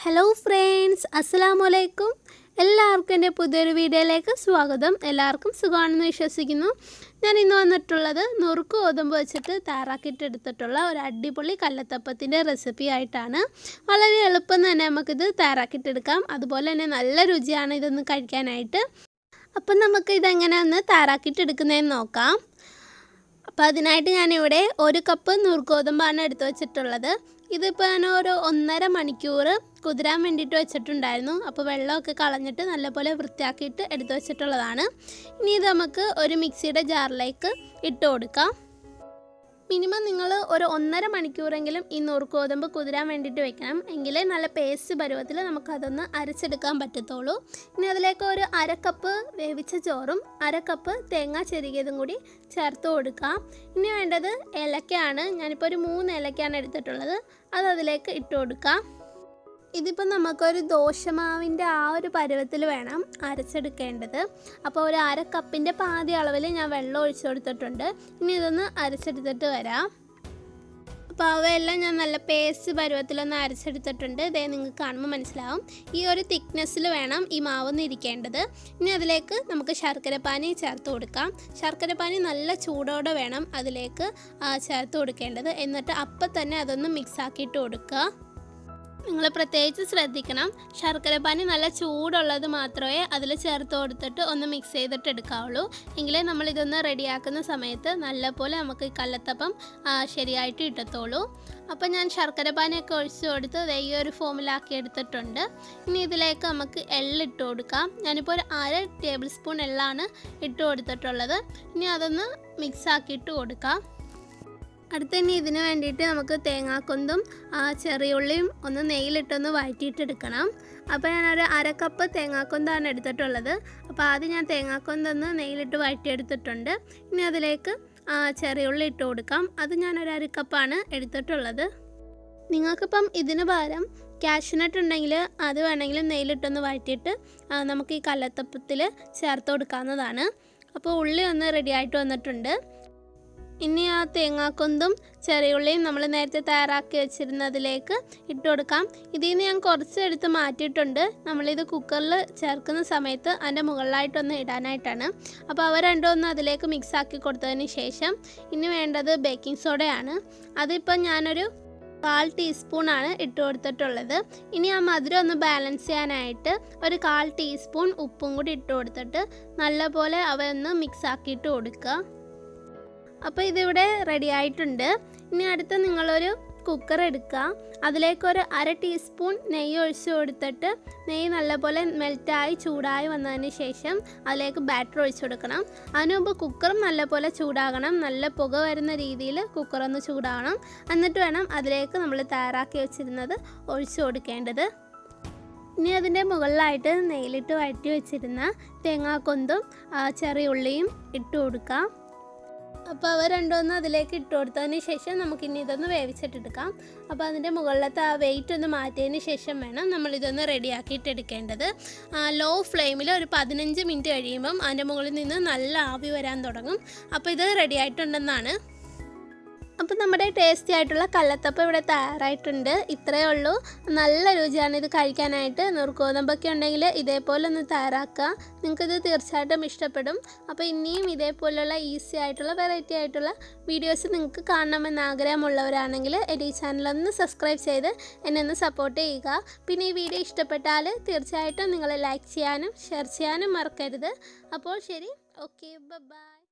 Hello friends, അസ്സലാമലൈക്കും. എല്ലാവർക്കും എൻ്റെ പുതിയൊരു വീഡിയോയിലേക്ക് സ്വാഗതം. എല്ലാവർക്കും സുഖമാണെന്ന് വിശ്വസിക്കുന്നു. ഞാൻ ഇന്ന് വന്നിട്ടുള്ളത് നുറുക്ക് ഗോതമ്പ് വെച്ചിട്ട് തയ്യാറാക്കിയിട്ടെടുത്തിട്ടുള്ള ഒരു അടിപൊളി കല്ലത്തപ്പത്തിൻ്റെ റെസിപ്പി ആയിട്ടാണ്. വളരെ എളുപ്പം തന്നെ നമുക്കിത് തയ്യാറാക്കിയിട്ടെടുക്കാം. അതുപോലെ തന്നെ നല്ല രുചിയാണ് ഇതൊന്ന് കഴിക്കാനായിട്ട്. അപ്പം നമുക്ക് ഇതെങ്ങനെയാണെന്ന് തയ്യാറാക്കിയിട്ടെടുക്കുന്നതെന്ന് നോക്കാം. അപ്പോൾ അതിനായിട്ട് ഞാനിവിടെ 1 കപ്പ് നുറുക്ക് ഗോതമ്പാണ് എടുത്തു വെച്ചിട്ടുള്ളത്. ഇതിപ്പോൾ ഞാൻ ഒരു 1.5 മണിക്കൂർ കുതിരാൻ വേണ്ടിയിട്ട് വെച്ചിട്ടുണ്ടായിരുന്നു. അപ്പോൾ വെള്ളമൊക്കെ കളഞ്ഞിട്ട് നല്ലപോലെ വൃത്തിയാക്കിയിട്ട് എടുത്തു വെച്ചിട്ടുള്ളതാണ്. ഇനി ഇത് നമുക്ക് ഒരു മിക്സിയുടെ ജാറിലേക്ക് ഇട്ട് കൊടുക്കാം. മിനിമം നിങ്ങൾ ഒരു 1.5 മണിക്കൂറെങ്കിലും ഈ നുറുക്ക് ഗോതമ്പ് കുതിരാൻ വേണ്ടിയിട്ട് വെക്കണം. എങ്കിലേ നല്ല പേസ്റ്റ് പരുവത്തിൽ നമുക്കതൊന്ന് അരച്ചെടുക്കാൻ പറ്റത്തുള്ളൂ. ഇനി അതിലേക്ക് ഒരു 1/2 കപ്പ് വേവിച്ച ചോറും 1/2 കപ്പ് തേങ്ങ ചെരുകിയതും കൂടി ചേർത്ത് കൊടുക്കാം. ഇനി വേണ്ടത് ഏലക്കയാണ്. ഞാനിപ്പോൾ ഒരു 3 ഏലക്കയാണ് എടുത്തിട്ടുള്ളത്. അത് അതിലേക്ക് ഇട്ട് കൊടുക്കാം. ഇതിപ്പോൾ നമുക്കൊരു ദോശമാവിൻ്റെ ആ ഒരു പരുവത്തിൽ വേണം അരച്ചെടുക്കേണ്ടത്. അപ്പോൾ ഒരു 1/2 കപ്പിൻ്റെ പാതി അളവിൽ ഞാൻ വെള്ളം ഒഴിച്ചു കൊടുത്തിട്ടുണ്ട്. ഇനി ഇതൊന്ന് അരച്ചെടുത്തിട്ട് വരാം. അപ്പോൾ അവയെല്ലാം ഞാൻ നല്ല പേസ്റ്റ് പരുവത്തിലൊന്ന് അരച്ചെടുത്തിട്ടുണ്ട്. ഇതേ നിങ്ങൾക്ക് കാണുമ്പോൾ മനസ്സിലാവും. ഈ ഒരു തിക്നെസ്സിൽ വേണം ഈ മാവൊന്ന് ഇരിക്കേണ്ടത്. ഇനി അതിലേക്ക് നമുക്ക് ശർക്കരപ്പാനി ചേർത്ത് കൊടുക്കാം. ശർക്കരപ്പാനി നല്ല ചൂടോടെ വേണം അതിലേക്ക് ചേർത്ത് കൊടുക്കേണ്ടത്. എന്നിട്ട് അപ്പം തന്നെ അതൊന്ന് മിക്സാക്കിയിട്ട് കൊടുക്കുക. നിങ്ങൾ പ്രത്യേകിച്ച് ശ്രദ്ധിക്കണം, ശർക്കരപ്പാനി നല്ല ചൂടുള്ളത് മാത്രമേ അതിൽ ചേർത്ത് കൊടുത്തിട്ട് ഒന്ന് മിക്സ് ചെയ്തിട്ട് എടുക്കാവുള്ളൂ. എങ്കിലേ നമ്മളിതൊന്ന് റെഡിയാക്കുന്ന സമയത്ത് നല്ലപോലെ നമുക്ക് ഈ കല്ലത്തപ്പം ശരിയായിട്ട് കിട്ടത്തുള്ളൂ. അപ്പോൾ ഞാൻ ശർക്കരപ്പാനിയൊക്കെ ഒഴിച്ച് കൊടുത്ത് ഈ ഒരു ഫോമിലാക്കി എടുത്തിട്ടുണ്ട്. ഇനി ഇതിലേക്ക് നമുക്ക് എള്ളിട്ട് കൊടുക്കാം. ഞാനിപ്പോൾ ഒരു 1/2 ടേബിൾ സ്പൂൺ എള്ളാണ് ഇട്ട് കൊടുത്തിട്ടുള്ളത്. ഇനി അതൊന്ന് മിക്സാക്കിയിട്ട് കൊടുക്കാം. അടുത്ത ഇനി ഇതിന് വേണ്ടിയിട്ട് നമുക്ക് തേങ്ങാക്കൊന്തും ചെറിയുള്ളിയും ഒന്ന് നെയ്യിലിട്ടൊന്ന് വഴറ്റിയിട്ടെടുക്കണം. അപ്പോൾ ഞാനൊരു 1/2 കപ്പ് തേങ്ങാക്കൊന്താണ് എടുത്തിട്ടുള്ളത്. അപ്പോൾ ആദ്യം ഞാൻ തേങ്ങാക്കൊന്തൊന്ന് നെയ്യിലിട്ട് വഴറ്റിയെടുത്തിട്ടുണ്ട്. ഇനി അതിലേക്ക് ചെറിയുള്ളി ഇട്ട് കൊടുക്കാം. അത് ഞാനൊരു 1/2 കപ്പാണ് എടുത്തിട്ടുള്ളത്. നിങ്ങൾക്കിപ്പം ഇതിന് പകരം കാഷ്യൂനട്ട് ഉണ്ടെങ്കിൽ അത് വേണമെങ്കിലും നെയ്യിലിട്ടൊന്ന് വഴറ്റിയിട്ട് നമുക്ക് ഈ കല്ലത്തപ്പത്തിൽ ചേർത്ത് കൊടുക്കാവുന്നതാണ്. അപ്പോൾ ഉള്ളി ഒന്ന് റെഡി ആയിട്ട് വന്നിട്ടുണ്ട്. ഇനി ആ തേങ്ങാക്കൊന്തും ചെറിയുള്ളിയും നമ്മൾ നേരത്തെ തയ്യാറാക്കി വെച്ചിരുന്നതിലേക്ക് ഇട്ട് കൊടുക്കാം. ഇതിൽ നിന്ന് ഞാൻ കുറച്ച് എടുത്ത് മാറ്റിയിട്ടുണ്ട്. നമ്മളിത് കുക്കറിൽ ചേർക്കുന്ന സമയത്ത് അതിൻ്റെ മുകളിലായിട്ടൊന്ന് ഇടാനായിട്ടാണ്. അപ്പോൾ അവ രണ്ടും ഒന്ന് അതിലേക്ക് മിക്സാക്കി കൊടുത്തതിന് ശേഷം ഇനി വേണ്ടത് ബേക്കിംഗ് സോഡയാണ്. അതിപ്പോൾ ഞാനൊരു 1/4 ടീസ്പൂണാണ് ഇട്ട് കൊടുത്തിട്ടുള്ളത്. ഇനി ആ മധുരം ഒന്ന് ബാലൻസ് ചെയ്യാനായിട്ട് ഒരു 1/4 ടീസ്പൂൺ ഉപ്പും കൂടി ഇട്ട് കൊടുത്തിട്ട് നല്ലപോലെ അവയൊന്ന് മിക്സാക്കിയിട്ട് കൊടുക്കുക. അപ്പോൾ ഇതിവിടെ റെഡി ആയിട്ടുണ്ട്. ഇനി അടുത്ത് നിങ്ങളൊരു കുക്കർ എടുക്കുക. അതിലേക്കൊരു 1/2 ടീസ്പൂൺ നെയ്യ് ഒഴിച്ച് കൊടുത്തിട്ട് നെയ്യ് നല്ലപോലെ മെൽറ്റായി ചൂടായി വന്നതിന് ശേഷം അതിലേക്ക് ബാറ്റർ ഒഴിച്ച് കൊടുക്കണം. അതിന് മുമ്പ് കുക്കറും നല്ലപോലെ ചൂടാകണം. നല്ല പുക വരുന്ന രീതിയിൽ കുക്കറൊന്ന് ചൂടാകണം. എന്നിട്ട് വേണം അതിലേക്ക് നമ്മൾ തയ്യാറാക്കി വെച്ചിരുന്നത് ഒഴിച്ച് കൊടുക്കേണ്ടത്. ഇനി അതിൻ്റെ മുകളിലായിട്ട് നെയ്യിലിട്ട് വഴറ്റി വെച്ചിരുന്ന തേങ്ങാക്കൊന്തും ചെറിയ ഉള്ളിയും ഇട്ട് കൊടുക്കാം. അപ്പോൾ അവ രണ്ടൊന്ന് അതിലേക്ക് ഇട്ട് കൊടുത്തതിന് ശേഷം നമുക്കിനി ഇതൊന്ന് വേവിച്ചിട്ടെടുക്കാം. അപ്പോൾ അതിൻ്റെ മുകളിലത്തെ ആ വെയിറ്റ് ഒന്ന് മാറ്റിയതിന് ശേഷം വേണം നമ്മളിതൊന്ന് റെഡിയാക്കിയിട്ടെടുക്കേണ്ടത്. ലോ ഫ്ലെയിമിൽ ഒരു 15 മിനിറ്റ് കഴിയുമ്പം അതിൻ്റെ മുകളിൽ നിന്ന് നല്ല ആവി വരാൻ തുടങ്ങും. അപ്പോൾ ഇത് റെഡി ആയിട്ടുണ്ടെന്നാണ്. അപ്പോൾ നമ്മുടെ ടേസ്റ്റി ആയിട്ടുള്ള കല്ലത്തപ്പം ഇവിടെ തയ്യാറായിട്ടുണ്ട്. ഇത്രയേ ഉള്ളൂ. നല്ല രുചിയാണ് ഇത് കഴിക്കാനായിട്ട്. നുറുക്ക് ഗോതമ്പൊക്കെ ഉണ്ടെങ്കിൽ ഇതേപോലെ ഒന്ന് തയ്യാറാക്കുക. നിങ്ങൾക്കിത് തീർച്ചയായിട്ടും ഇഷ്ടപ്പെടും. അപ്പോൾ ഇനിയും ഇതേപോലെയുള്ള ഈസി ആയിട്ടുള്ള വെറൈറ്റി ആയിട്ടുള്ള വീഡിയോസ് നിങ്ങൾക്ക് കാണണമെന്ന് ആഗ്രഹമുള്ളവരാണെങ്കിൽ എൻ്റെ ഈ ചാനലൊന്ന് സബ്സ്ക്രൈബ് ചെയ്ത് എന്നെ ഒന്ന് സപ്പോർട്ട് ചെയ്യുക. പിന്നെ ഈ വീഡിയോ ഇഷ്ടപ്പെട്ടാൽ തീർച്ചയായിട്ടും നിങ്ങൾ ലൈക്ക് ചെയ്യാനും ഷെയർ ചെയ്യാനും മറക്കരുത്. അപ്പോൾ ശരി, ഓക്കെ, ബൈ.